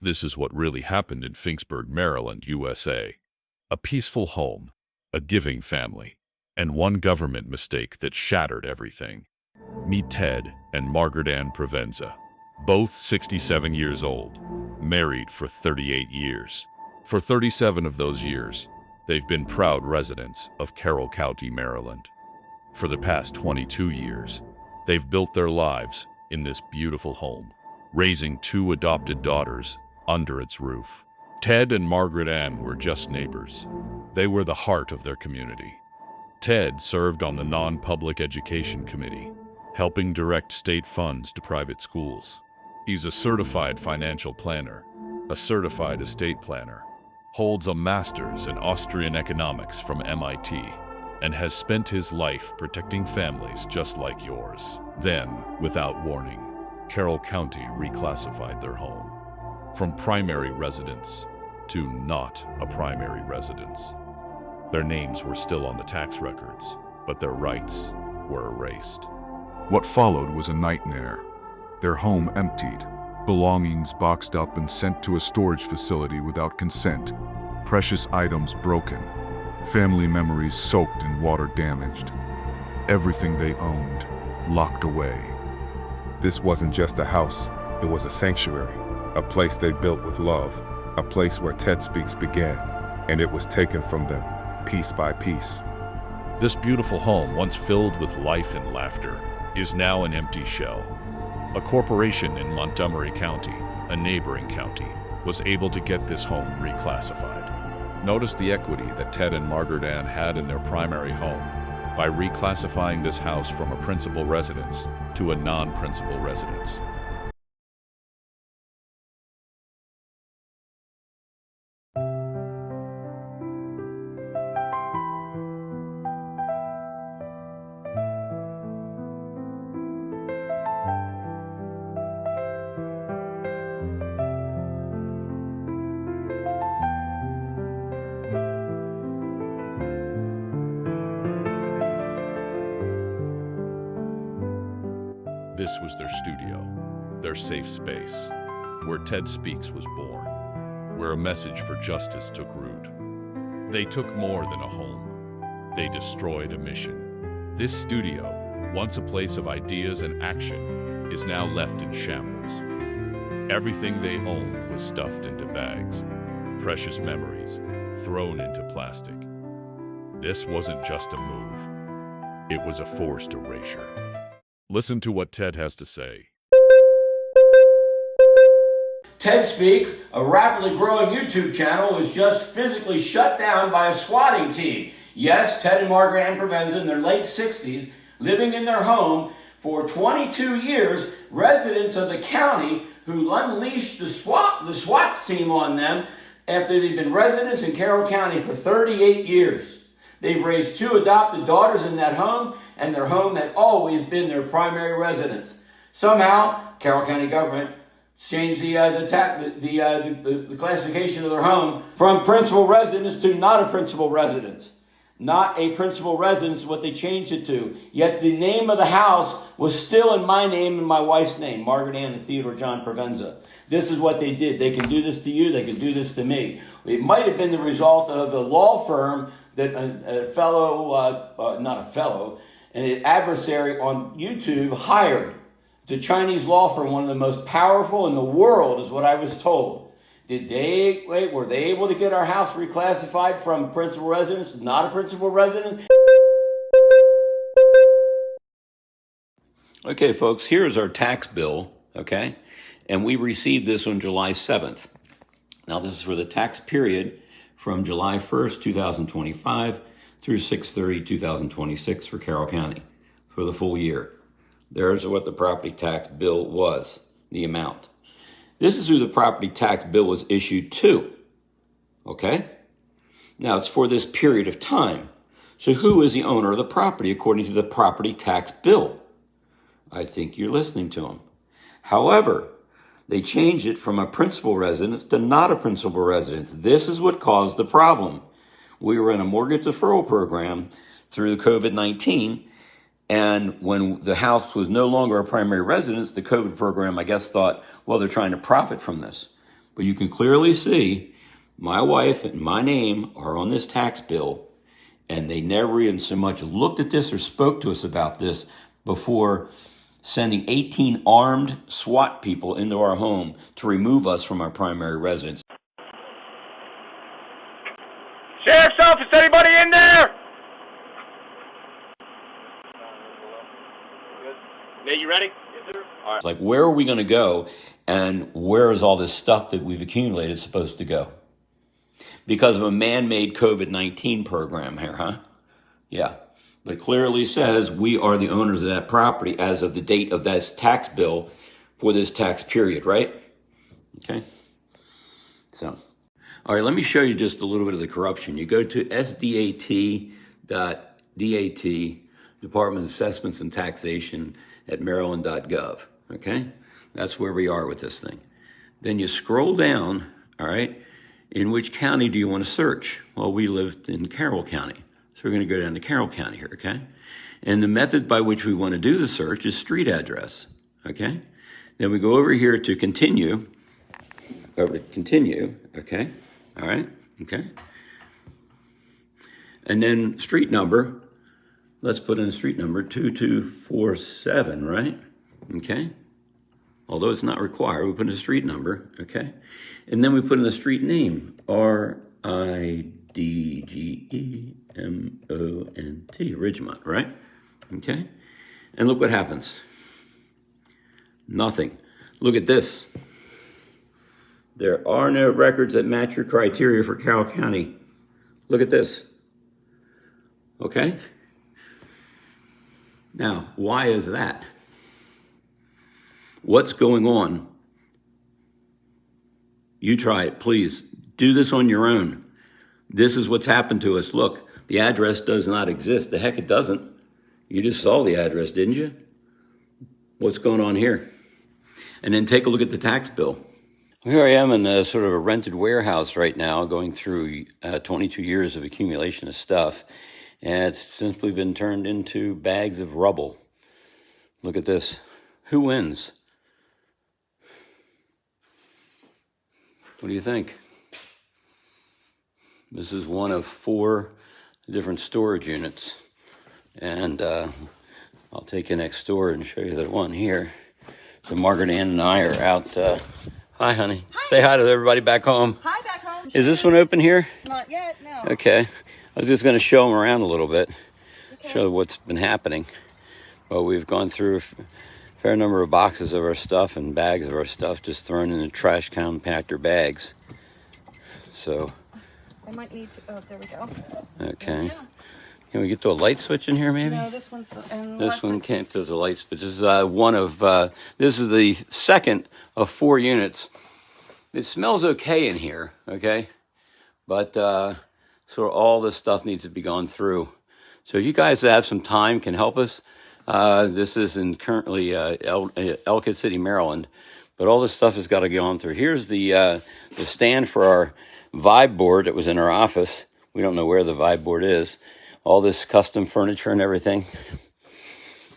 This is what really happened in Finksburg, Maryland, USA. A peaceful home, a giving family, and one government mistake that shattered everything. Meet Ted and Margaret Ann Provenza, both 67 years old, married for 38 years. For 37 of those years, they've been proud residents of Carroll County, Maryland. For the past 22 years, they've built their lives in this beautiful home, raising 2 adopted daughters under its roof. Ted and Margaret Ann were just neighbors. They were the heart of their community. Ted served on the non-public education committee, helping direct state funds to private schools. He's a certified financial planner, a certified estate planner, holds a master's in Austrian economics from MIT, and has spent his life protecting families just like yours. Then, without warning, Carroll County reclassified their home from primary residence to not a primary residence. Their names were still on the tax records, but their rights were erased. What followed was a nightmare. Their home emptied, belongings boxed up and sent to a storage facility without consent, precious items broken, family memories soaked in water damaged, everything they owned locked away. This wasn't just a house, it was a sanctuary, a place they built with love, a place where Ted Speaks began, and it was taken from them, piece by piece. This beautiful home, once filled with life and laughter, is now an empty shell. A corporation in Montgomery County, a neighboring county, was able to get this home reclassified. Notice the equity that Ted and Margaret Ann had in their primary home by reclassifying this house from a principal residence to a non-principal residence. This was their studio, their safe space, where Ted Speaks was born, where a message for justice took root. They took more than a home. They destroyed a mission. This studio, once a place of ideas and action, is now left in shambles. Everything they owned was stuffed into bags, precious memories thrown into plastic. This wasn't just a move. It was a forced erasure. Listen to what Ted has to say. Ted Speaks, a rapidly growing YouTube channel, was just physically shut down by a swatting team. Yes, Ted and Margaret Ann Provenza, in their late 60s, living in their home for 22 years, residents of the county who unleashed the SWAT team on them after they've been residents in Carroll County for 38 years. They've raised 2 adopted daughters in that home, and their home had always been their primary residence. Somehow, Carroll County government changed the classification of their home from principal residence to not a principal residence. Not a principal residence is what they changed it to. Yet the name of the house was still in my name and my wife's name, Margaret Ann and Theodore John Provenza. This is what they did. They can do this to you. They can do this to me. It might have been the result of a law firm that an adversary on YouTube hired. It's a Chinese law firm, one of the most powerful in the world, is what I was told. Were they able to get our house reclassified from principal residence to not a principal residence? Okay, folks, here's our tax bill, okay? And we received this on July 7th. Now, this is for the tax period from July 1st, 2025 through 6/30/2026 for Carroll County for the full year. There's what the property tax bill was, the amount. This is who the property tax bill was issued to, okay? Now, it's for this period of time. So who is the owner of the property according to the property tax bill? I think you're listening to them. However, they changed it from a principal residence to not a principal residence. This is what caused the problem. We were in a mortgage deferral program through COVID-19, and when the house was no longer a primary residence, the COVID program, I guess, thought, well, they're trying to profit from this. But you can clearly see my wife and my name are on this tax bill, and they never even so much looked at this or spoke to us about this before sending 18 armed SWAT people into our home to remove us from our primary residence. Sheriff's office, anybody in there? Nate, you ready? Yes, sir. All right. It's like, where are we going to go, and where is all this stuff that we've accumulated supposed to go? Because of a man-made COVID-19 program here, huh? Yeah. But it clearly says we are the owners of that property as of the date of this tax bill for this tax period, right? Okay. So, all right, let me show you just a little bit of the corruption. You go to sdat.dat, Department of Assessments and Taxation at maryland.gov, okay? That's where we are with this thing. Then you scroll down, all right? In which county do you want to search? Well, we lived in Carroll County. So we're going to go down to Carroll County here, okay? And the method by which we want to do the search is street address, okay? Then we go over here to continue, okay? All right, okay? And then street number, let's put in a street number, 2247, right? Okay? Although it's not required, we put in a street number, okay? And then we put in the street name, Ridgemont, Ridgemont, right? Okay? And look what happens. Nothing. Look at this. There are no records that match your criteria for Carroll County. Look at this. Okay? Now, why is that? What's going on? You try it, please. Do this on your own. This is what's happened to us. Look, the address does not exist. The heck it doesn't. You just saw the address, didn't you? What's going on here? And then take a look at the tax bill. Here I am in a sort of a rented warehouse right now, going through 22 years of accumulation of stuff. And it's simply been turned into bags of rubble. Look at this. Who wins? What do you think? This is one of 4 different storage units. And I'll take you next door and show you the one here. So Margaret Ann and I are out. Hi, honey. Hi. Say hi to everybody back home. Hi, back home. Is this one open here? Not yet, no. Okay. I was just going to show them around a little bit, show what's been happening. Well, we've gone through a fair number of boxes of our stuff and bags of our stuff, just thrown in the trash compactor bags. So. I might need to, oh, there we go. Okay. Yeah. Can we get to a light switch in here, maybe? No, this one's, this one can't do the light switch. This is one of, this is the second of 4 units. It smells okay in here, okay? But, so all this stuff needs to be gone through. So if you guys have some time, can help us. This is in currently Ellicott City, Maryland. But all this stuff has got to go on through. Here's the stand for our vibe board that was in our office. We don't know where the vibe board is. All this custom furniture and everything.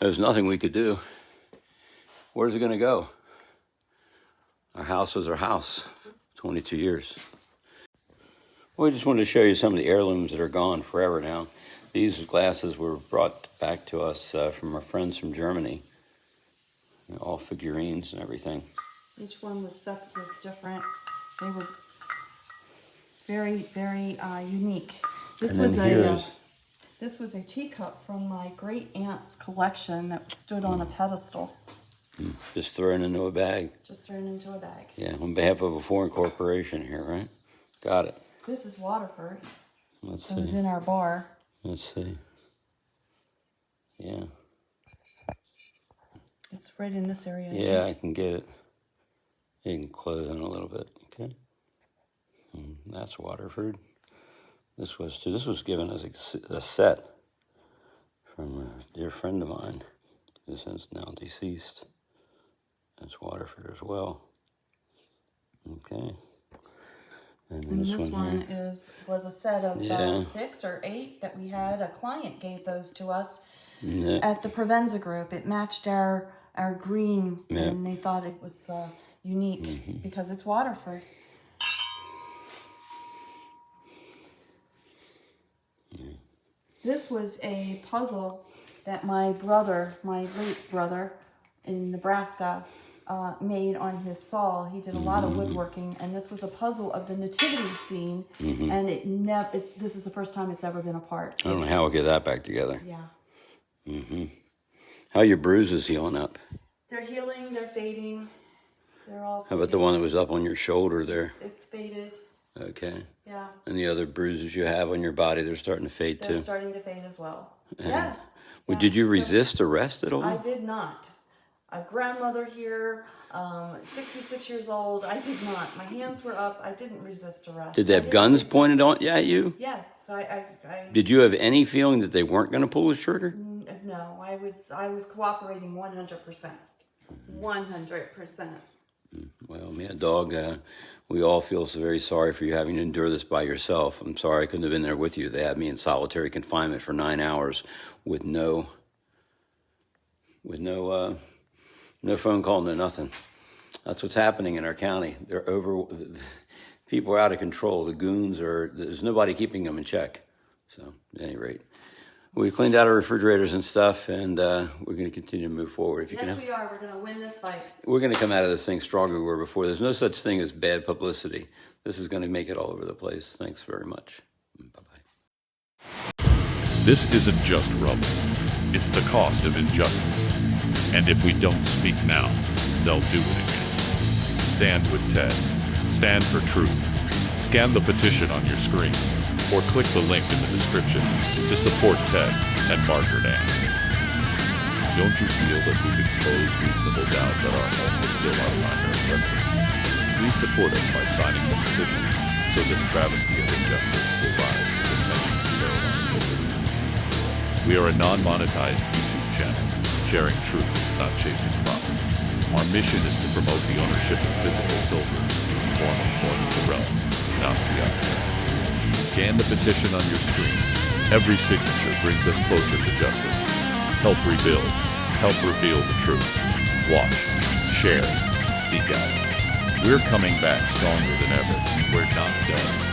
There's nothing we could do. Where's it going to go? Our house was our house. 22 years. Well, I just wanted to show you some of the heirlooms that are gone forever now. These glasses were brought back to us from our friends from Germany. All figurines and everything. Each one was different. They were very, very unique. This was a teacup from my great aunt's collection that stood on a pedestal. Just thrown into a bag. Just thrown into a bag. Yeah, on behalf of a foreign corporation here, right? Got it. This is Waterford. Let's see. It was in our bar. Let's see. Yeah. It's right in this area. Yeah, I can get it. You can close in a little bit, okay? That's Waterford. This was given as a set from a dear friend of mine, who's since now deceased. That's Waterford as well. Okay. And this one was a set of 6 or 8 that we had. A client gave those to us at the Provenza group. It matched our green, and they thought it was unique because it's Waterford. This was a puzzle that my late brother in Nebraska, made on his saw. He did a lot of woodworking, and this was a puzzle of the nativity scene, and this is the first time it's ever been apart. I don't know how we'll get that back together. Yeah. How are your bruises healing up? They're healing, they're fading, they're all How about the one that was up on your shoulder there? It's faded. Okay. Yeah. And the other bruises you have on your body, they're starting to fade They're too? starting to fade as well. Yeah. Well, did you resist arrest at all? I did not. A grandmother here, 66 years old, I did not. My hands were up. I didn't resist arrest. Did they have guns pointed at you? Yes. Did you have any feeling that they weren't going to pull the trigger? No, I was cooperating 100%. 100%. Well, me, dog, we all feel so very sorry for you having to endure this by yourself. I'm sorry I couldn't have been there with you. They had me in solitary confinement for 9 hours with no phone call, no nothing. That's what's happening in our county. People are out of control. The goons there's nobody keeping them in check. So, at any rate, we cleaned out our refrigerators and stuff, and we're going to continue to move forward. Yes, we are. We're going to win this fight. We're going to come out of this thing stronger than we were before. There's no such thing as bad publicity. This is going to make it all over the place. Thanks very much. Bye-bye. This isn't just rubble. It's the cost of injustice. And if we don't speak now, they'll do it again. Stand with Ted. Stand for truth. Scan the petition on your screen, or click the link in the description to support Ted and Margaret Ann. Don't you feel that we've exposed reasonable doubt that our home is still our primary residence? Please support us by signing the petition so this travesty of injustice will rise to the attention of paralyzed citizens. We are a non-monetized YouTube channel, sharing truth, not chasing profit. Our mission is to promote the ownership of physical silver in the form of coin of the realm, not fiat currency. Scan the petition on your screen. Every signature brings us closer to justice. Help rebuild. Help reveal the truth. Watch. Share. Speak out. We're coming back stronger than ever. We're not done.